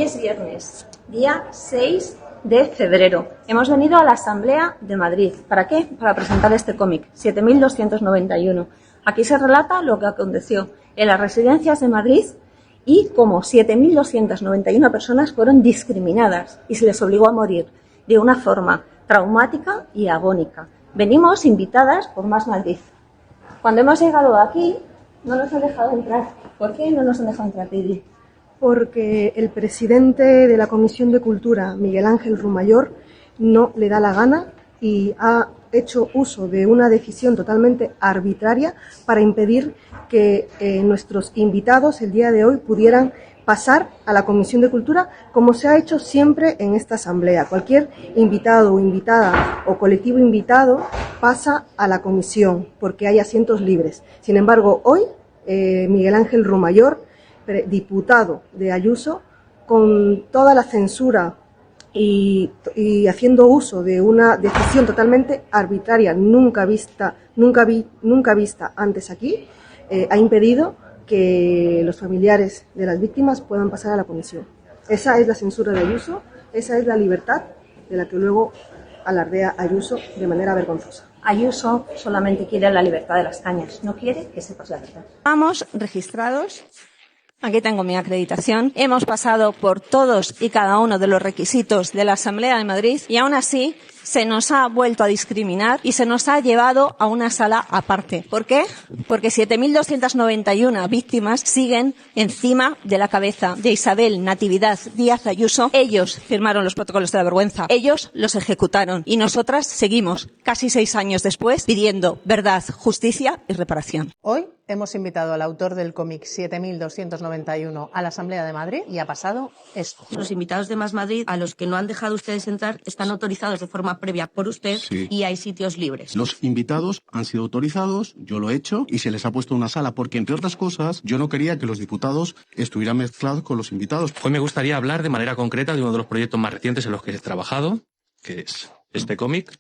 Es viernes, día 6 de febrero. Hemos venido a la Asamblea de Madrid. ¿Para qué? Para presentar este cómic, 7291. Aquí se relata lo que aconteció en las residencias de Madrid y cómo 7291 personas fueron discriminadas y se les obligó a morir de una forma traumática y agónica. Venimos invitadas por Más Madrid. Cuando hemos llegado aquí, no nos han dejado entrar. ¿Por qué no nos han dejado entrar, Pili? Porque el presidente de la Comisión de Cultura, Miguel Ángel Rumayor, no le da la gana y ha hecho uso de una decisión totalmente arbitraria para impedir que nuestros invitados el día de hoy pudieran pasar a la Comisión de Cultura, como se ha hecho siempre en esta asamblea. Cualquier invitado o invitada o colectivo invitado pasa a la comisión porque hay asientos libres. Sin embargo, hoy Miguel Ángel Rumayor, diputado de Ayuso, con toda la censura y haciendo uso de una decisión totalmente arbitraria, nunca vista antes aquí, ha impedido que los familiares de las víctimas puedan pasar a la comisión. Esa es la censura de Ayuso, esa es la libertad de la que luego alardea Ayuso de manera vergonzosa. Ayuso solamente quiere la libertad de las cañas, no quiere que sepas la verdad. Vamos registrados. Aquí tengo mi acreditación. Hemos pasado por todos y cada uno de los requisitos de la Asamblea de Madrid y aún así se nos ha vuelto a discriminar y se nos ha llevado a una sala aparte. ¿Por qué? Porque 7291 víctimas siguen encima de la cabeza de Isabel Natividad Díaz Ayuso. Ellos firmaron los protocolos de la vergüenza. Ellos los ejecutaron. Y nosotras seguimos, casi 6 años después, pidiendo verdad, justicia y reparación. Hoy hemos invitado al autor del cómic 7291 a la Asamblea de Madrid y ha pasado esto. Los invitados de Más Madrid, a los que no han dejado ustedes entrar, están autorizados de forma previa por usted, sí, y hay sitios libres. Los invitados han sido autorizados, yo lo he hecho, y se les ha puesto una sala, porque entre otras cosas, yo no quería que los diputados estuvieran mezclados con los invitados. Hoy me gustaría hablar de manera concreta de uno de los proyectos más recientes en los que he trabajado, que es este cómic.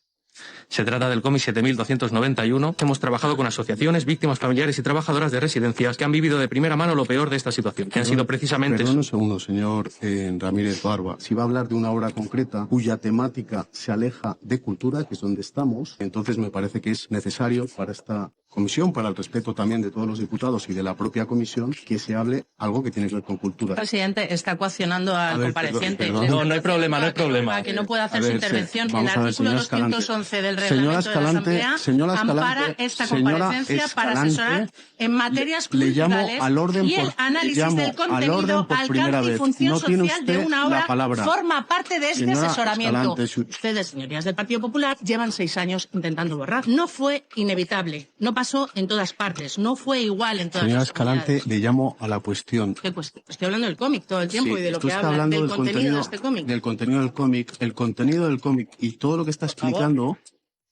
Se trata del cómic 7291. Hemos trabajado con asociaciones, víctimas, familiares y trabajadoras de residencias que han vivido de primera mano lo peor de esta situación, que han sido precisamente... Perdón un segundo, señor Ramírez Barba. Si va a hablar de una obra concreta cuya temática se aleja de cultura, que es donde estamos, entonces me parece que es necesario para esta comisión, para el respeto también de todos los diputados y de la propia comisión, que se hable algo que tiene que ver con cultura. El presidente está coaccionando al compareciente. Perdón. No hay problema, no hay problema. Para que no pueda hacer su intervención. Sí, el artículo 211 del reglamento de la Asamblea ampara esta comparecencia para asesorar en materias culturales y el análisis del contenido, alcance y función social de una obra forma parte de este asesoramiento. Ustedes, señorías del Partido Popular, llevan 6 años intentando borrar. No fue inevitable, no pasó en todas partes, no fue igual en todas Señora las comunidades. Escalante, le llamo a la cuestión. ¿Qué cuestión? Estoy hablando del cómic todo el tiempo, Sí, y de lo que está habla hablando del contenido de este cómic. Del contenido del cómic. El contenido del cómic y todo lo que está explicando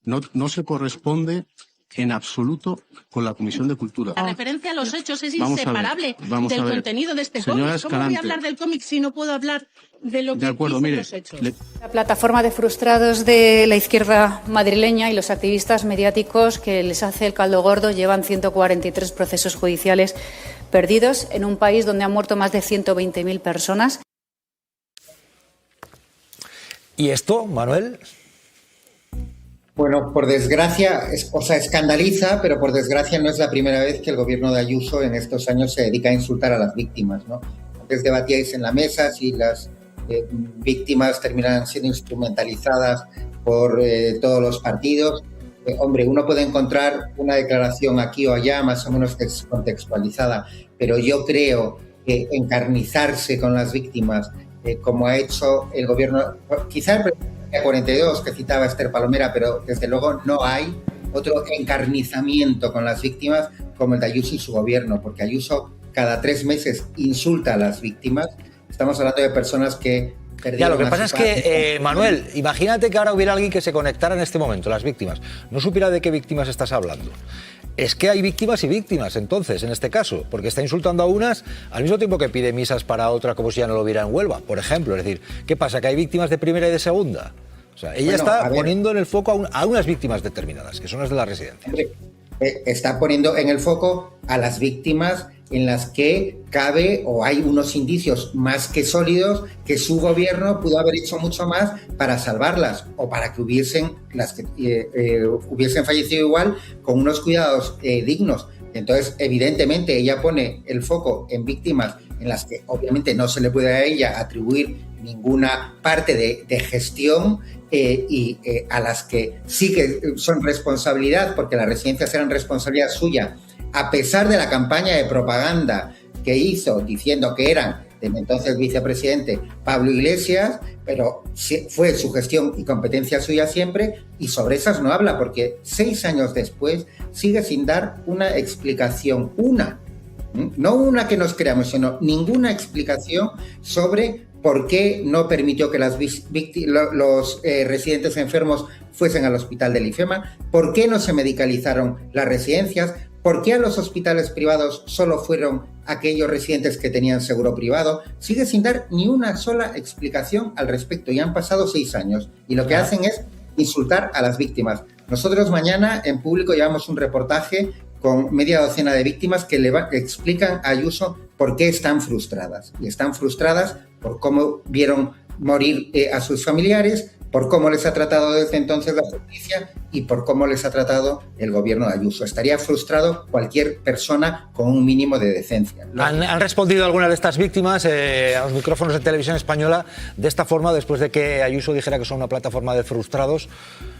no se corresponde en absoluto con la Comisión de Cultura. La referencia a los hechos es inseparable del contenido de este Señora cómic. ¿Cómo voy a hablar del cómic si no puedo hablar de lo que dicen los hechos? La plataforma de frustrados de la izquierda madrileña y los activistas mediáticos que les hace el caldo gordo llevan 143 procesos judiciales perdidos en un país donde han muerto más de 120.000 personas. ¿Y esto, Manuel? Bueno, por desgracia, escandaliza, pero por desgracia no es la primera vez que el gobierno de Ayuso en estos años se dedica a insultar a las víctimas, ¿no? Antes debatíais en la mesa si las víctimas terminan siendo instrumentalizadas por todos los partidos. Hombre, uno puede encontrar una declaración aquí o allá más o menos descontextualizada, pero yo creo que encarnizarse con las víctimas, como ha hecho el gobierno, quizá el presidente 42 que citaba Esther Palomera, pero desde luego no hay otro encarnizamiento con las víctimas como el de Ayuso y su gobierno, porque Ayuso cada 3 meses insulta a las víctimas. Estamos hablando de personas que perdieron. Ya, lo que pasa es que, Manuel, imagínate que ahora hubiera alguien que se conectara en este momento, las víctimas, no supiera de qué víctimas estás hablando. Es que hay víctimas y víctimas, entonces, en este caso, porque está insultando a unas al mismo tiempo que pide misas para otra como si ya no lo hubiera en Huelva, por ejemplo. Es decir, ¿qué pasa? ¿Que hay víctimas de primera y de segunda? O sea, ella está poniendo en el foco a unas víctimas determinadas, que son las de la residencia. Está poniendo en el foco a las víctimas en las que cabe o hay unos indicios más que sólidos que su gobierno pudo haber hecho mucho más para salvarlas o para que hubiesen fallecido igual con unos cuidados dignos. Entonces, evidentemente, ella pone el foco en víctimas en las que obviamente no se le puede a ella atribuir ninguna parte de gestión y a las que sí que son responsabilidad, porque las residencias eran responsabilidad suya, a pesar de la campaña de propaganda que hizo diciendo que eran del entonces vicepresidente Pablo Iglesias, pero fue su gestión y competencia suya siempre, y sobre esas no habla, porque 6 años después sigue sin dar una explicación, no una que nos creamos, sino ninguna explicación sobre por qué no permitió que los residentes enfermos fuesen al hospital del IFEMA, por qué no se medicalizaron las residencias, por qué a los hospitales privados solo fueron aquellos residentes que tenían seguro privado. Sigue sin dar ni una sola explicación al respecto, y han pasado 6 años, y lo que hacen es insultar a las víctimas. Nosotros mañana en Público llevamos un reportaje con media docena de víctimas que explican a Ayuso por qué están frustradas. Y están frustradas por cómo vieron morir a sus familiares, por cómo les ha tratado desde entonces la justicia y por cómo les ha tratado el gobierno de Ayuso. Estaría frustrado cualquier persona con un mínimo de decencia. ¿Han respondido algunas de estas víctimas a los micrófonos de Televisión Española de esta forma, después de que Ayuso dijera que son una plataforma de frustrados?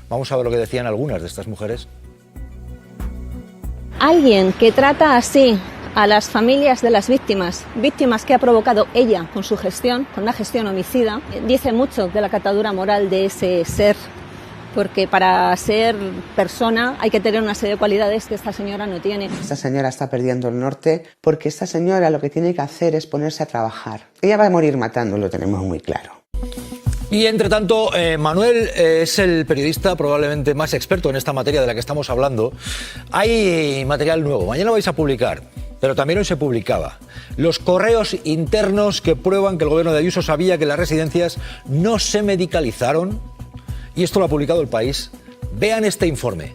Vamos a ver lo que decían algunas de estas mujeres. Alguien que trata así a las familias de las víctimas que ha provocado ella con su gestión, con una gestión homicida, dice mucho de la catadura moral de ese ser, porque para ser persona hay que tener una serie de cualidades que esta señora no tiene. Esta señora está perdiendo el norte porque esta señora lo que tiene que hacer es ponerse a trabajar. Ella va a morir matando, lo tenemos muy claro. Y entre tanto, Manuel es el periodista probablemente más experto en esta materia de la que estamos hablando. Hay material nuevo, mañana vais a publicar, pero también hoy se publicaba, los correos internos que prueban que el gobierno de Ayuso sabía que las residencias no se medicalizaron, y esto lo ha publicado El País. Vean este informe,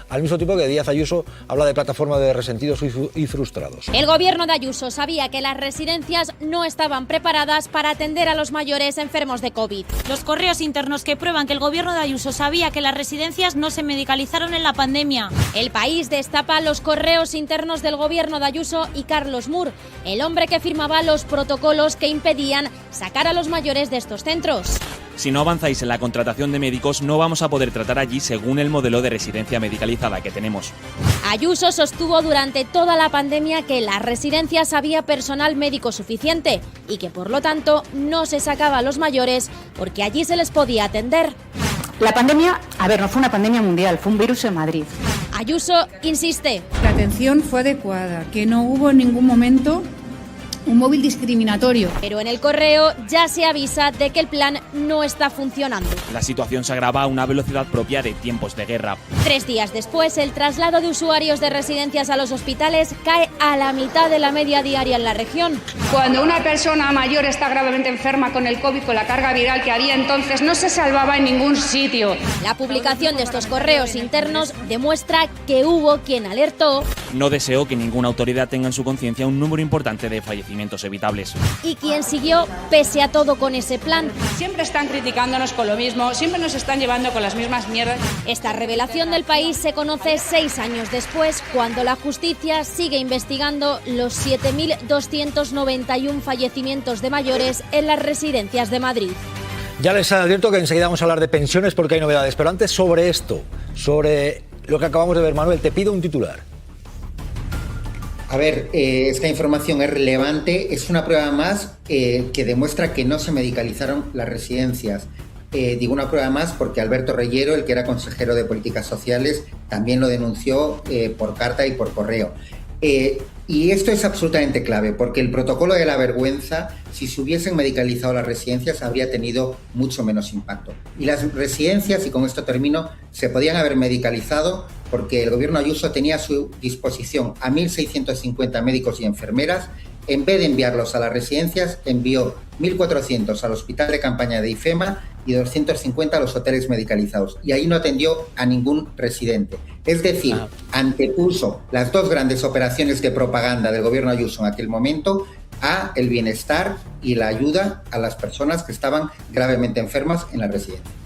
al mismo tiempo que Díaz Ayuso habla de plataforma de resentidos y frustrados. El gobierno de Ayuso sabía que las residencias no estaban preparadas para atender a los mayores enfermos de COVID. Los correos internos que prueban que el gobierno de Ayuso sabía que las residencias no se medicalizaron en la pandemia. El País destapa los correos internos del gobierno de Ayuso y Carlos Mur, el hombre que firmaba los protocolos que impedían sacar a los mayores de estos centros. Si no avanzáis en la contratación de médicos, no vamos a poder tratar allí según el modelo de residencia medicalizada que tenemos. Ayuso sostuvo durante toda la pandemia que en las residencias había personal médico suficiente y que por lo tanto no se sacaba a los mayores porque allí se les podía atender. La pandemia, no fue una pandemia mundial, fue un virus en Madrid. Ayuso insiste. La atención fue adecuada, que no hubo en ningún momento un móvil discriminatorio. Pero en el correo ya se avisa de que el plan no está funcionando. La situación se agrava a una velocidad propia de tiempos de guerra. 3 días después, el traslado de usuarios de residencias a los hospitales cae a la mitad de la media diaria en la región. Cuando una persona mayor está gravemente enferma con el COVID, con la carga viral que había entonces, no se salvaba en ningún sitio. La publicación de estos correos internos demuestra que hubo quien alertó. No deseo que ninguna autoridad tenga en su conciencia un número importante de fallecimientos evitables. Y quien siguió pese a todo con ese plan. Siempre están criticándonos con lo mismo, siempre nos están llevando con las mismas mierdas. Esta revelación del País se conoce 6 años después, cuando la justicia sigue investigando los 7.291 fallecimientos de mayores en las residencias de Madrid. Ya les advierto que enseguida vamos a hablar de pensiones porque hay novedades, pero antes sobre esto, sobre lo que acabamos de ver. Manuel, te pido un titular. A ver, esta información es relevante, es una prueba más que demuestra que no se medicalizaron las residencias. Digo una prueba más porque Alberto Reyero, el que era consejero de Políticas Sociales, también lo denunció por carta y por correo. Y esto es absolutamente clave, porque el protocolo de la vergüenza, si se hubiesen medicalizado las residencias, habría tenido mucho menos impacto. Y las residencias, y con esto termino, se podían haber medicalizado porque el gobierno Ayuso tenía a su disposición a 1.650 médicos y enfermeras. En vez de enviarlos a las residencias, envió 1.400 al hospital de campaña de IFEMA y 250 a los hoteles medicalizados. Y ahí no atendió a ningún residente. Es decir, antepuso las dos grandes operaciones de propaganda del gobierno Ayuso en aquel momento a el bienestar y la ayuda a las personas que estaban gravemente enfermas en la residencia.